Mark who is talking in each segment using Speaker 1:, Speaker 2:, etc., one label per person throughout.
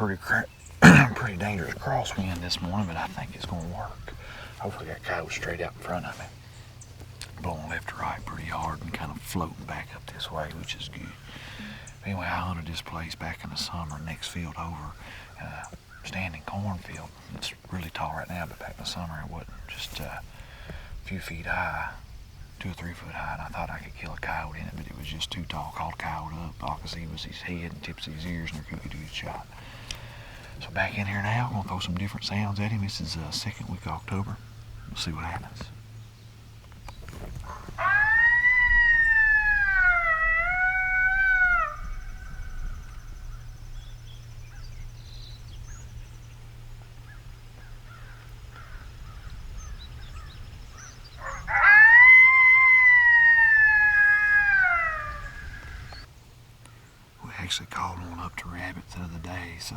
Speaker 1: pretty dangerous crosswind this morning, but I think it's going to work. Hopefully that coyote straight out in front of me. Blowing left to right pretty hard and kind of floating back up this way, which is good. Anyway, I hunted this place back in the summer, next field over, standing cornfield. It's really tall right now, but back in the summer it wasn't. Just a few feet high, 2 or 3 foot high, and I thought I could kill a coyote in it, but it was just too tall. Called coyote up. All I could see was his head and tips of his ears, and there could be a shot. So back in here now, I'm gonna throw some different sounds at him. This is the second week of October. We'll see what happens. Actually called one up to rabbits the other day, so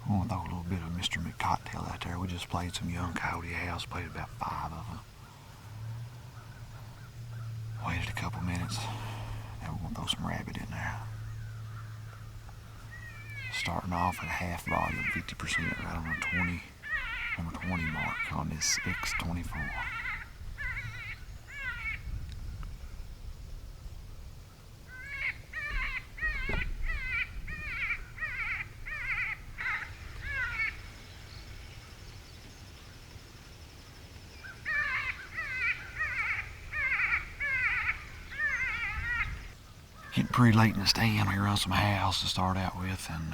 Speaker 1: I'm gonna throw a little bit of Mr. McCocktail out there. We just played some young coyote house, played about 5 of them. Waited a couple minutes, now we're gonna throw some rabbit in there. Starting off at half volume, 50%, right on the number 20 mark on this X24. Getting pretty late in the stand. We run some house to start out with and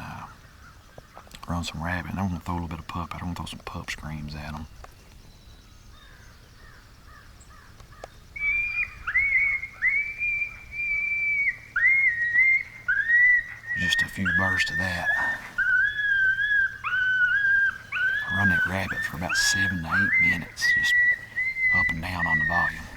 Speaker 1: run some rabbit. And I'm going to throw a little bit of pup. I don't want to throw some pup screams at them. Just a few bursts of that. I run that rabbit for about 7 to 8 minutes, just up and down on the volume.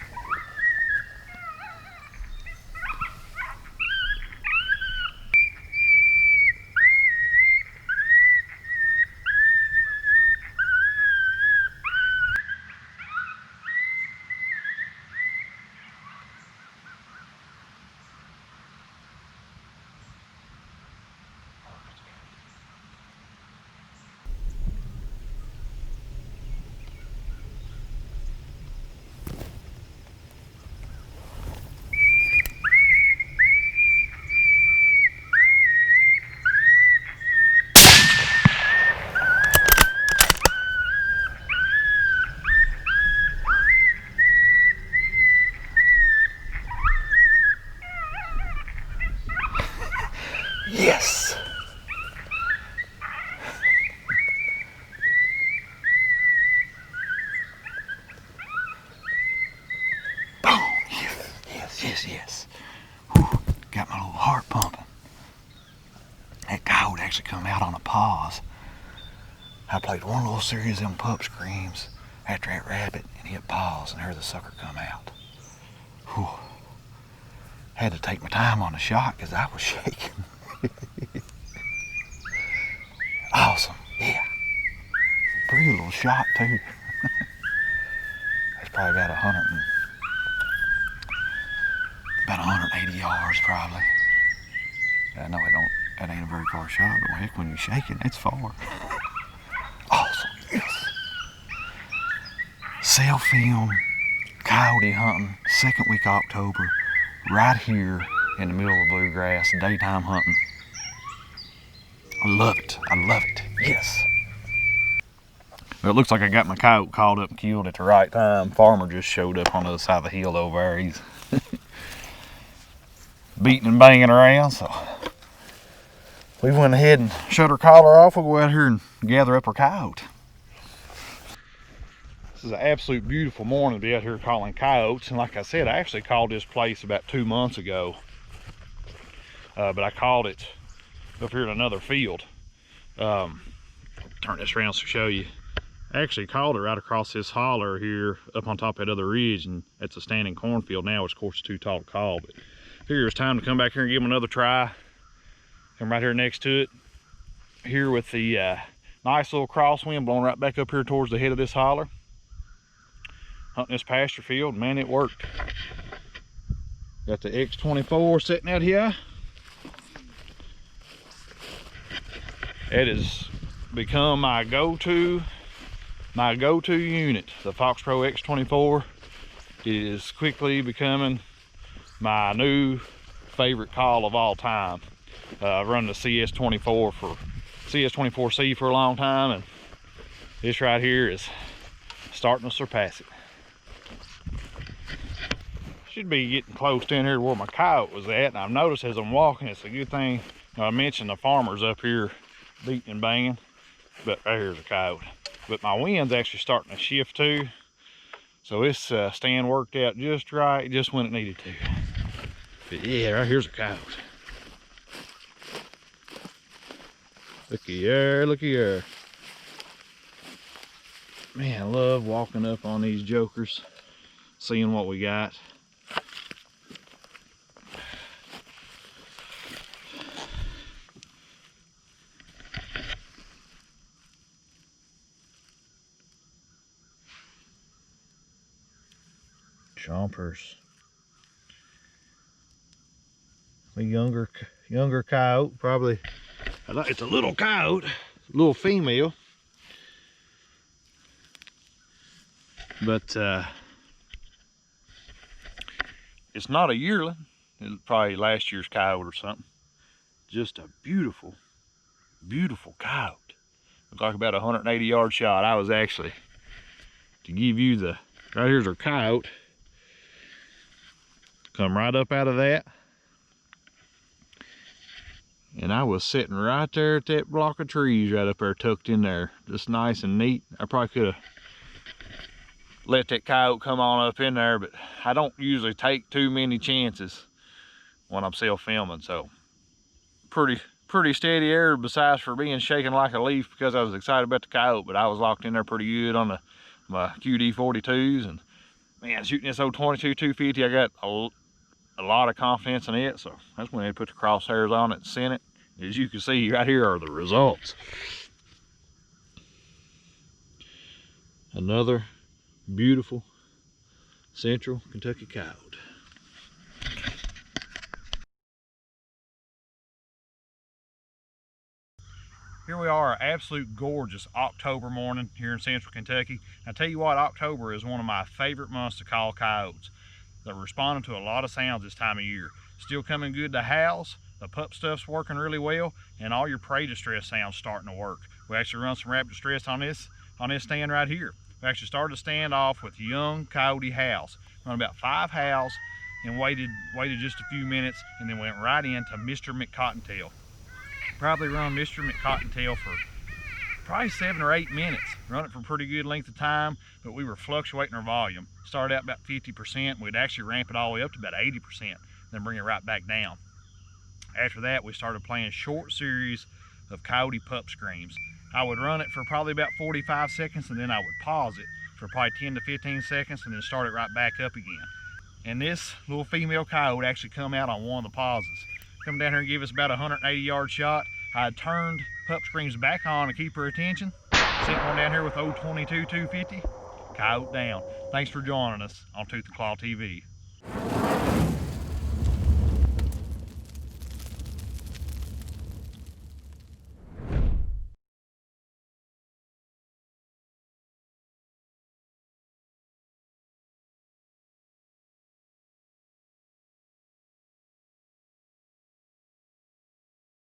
Speaker 1: Yes! Boom! Yes. Whew. Got my little heart pumping. That coyote actually come out on a pause. I played one little series of them pup screams after that rabbit, and he had paused and heard the sucker come out. Whew. Had to take my time on the shot because I was shaking. Awesome, yeah. Pretty little shot too. That's probably about 180 yards probably. I know that ain't a very far shot, but heck, when you're shaking, it's far. Awesome, yes. Self-film coyote hunting, second week of October, right here in the middle of the bluegrass, daytime hunting. I love it, yes. Well, it looks like I got my coyote called up and killed at the right time. Farmer just showed up on the other side of the hill over there. He's beating and banging around, so we went ahead and shut our collar off. We'll go out here and gather up our coyote. This is an absolute beautiful morning to be out here calling coyotes, and like I said, I actually called this place about 2 months ago, but I called it up here in another field. Turn this around to show you. I actually called it right across this holler here up on top of that other ridge, and it's a standing cornfield now, which of course is too tall to call, but figure it's time to come back here and give them another try. I'm right here next to it, here with the nice little crosswind blowing right back up here towards the head of this holler. Hunting this pasture field, man, it worked. Got the X24 sitting out here. It has become my go-to unit, the Fox Pro X24. It is quickly becoming my new favorite call of all time. I've run the CS24C for a long time, and this right here is starting to surpass it. Should be getting close down here to where my coyote was at, and I've noticed as I'm walking, it's a good thing. I mentioned the farmers up here beating and banging, but right here's a coyote. But my wind's actually starting to shift too, so this stand worked out just right, just when it needed to. But yeah, right here's a coyote. Looky here, looky here. Man, I love walking up on these jokers, seeing what we got. Chompers. A younger coyote, probably. It's a little coyote, little female. But it's not a yearling. It's probably last year's coyote or something. Just a beautiful, beautiful coyote. Looks like about a 180-yard shot. I was actually, to give you the, right here's our coyote. Come right up out of that. And I was sitting right there at that block of trees right up there, tucked in there. Just nice and neat. I probably could have let that coyote come on up in there, but I don't usually take too many chances when I'm self-filming. So pretty steady air, besides for being shaken like a leaf because I was excited about the coyote, but I was locked in there pretty good on my QD42s. And man, shooting this old 22-250, I got a lot of confidence in it, so that's when they put the crosshairs on it and sent it. As you can see right here are the results. Another beautiful Central Kentucky coyote. Here we are, absolute gorgeous October morning here in Central Kentucky. I tell you what, October is one of my favorite months to call coyotes. They're responding to a lot of sounds this time of year. Still coming good to howls, the pup stuff's working really well, and all your prey distress sounds starting to work. We actually run some rapid distress on this stand right here. We actually started the stand off with young coyote howls. Run about 5 howls and waited just a few minutes, and then went right into Mr. McCottontail. Probably run Mr. McCottontail for probably 7 or 8 minutes. Run it for a pretty good length of time, but we were fluctuating our volume. Started out about 50%, we'd actually ramp it all the way up to about 80%, then bring it right back down. After that, we started playing short series of coyote pup screams. I would run it for probably about 45 seconds, and then I would pause it for probably 10 to 15 seconds, and then start it right back up again. And this little female coyote actually come out on one of the pauses. Come down here and give us about a 180-yard shot. I had turned pup screams back on to keep her attention. Sent one down here with 022-250. Coyote down. Thanks for joining us on Tooth and Claw TV.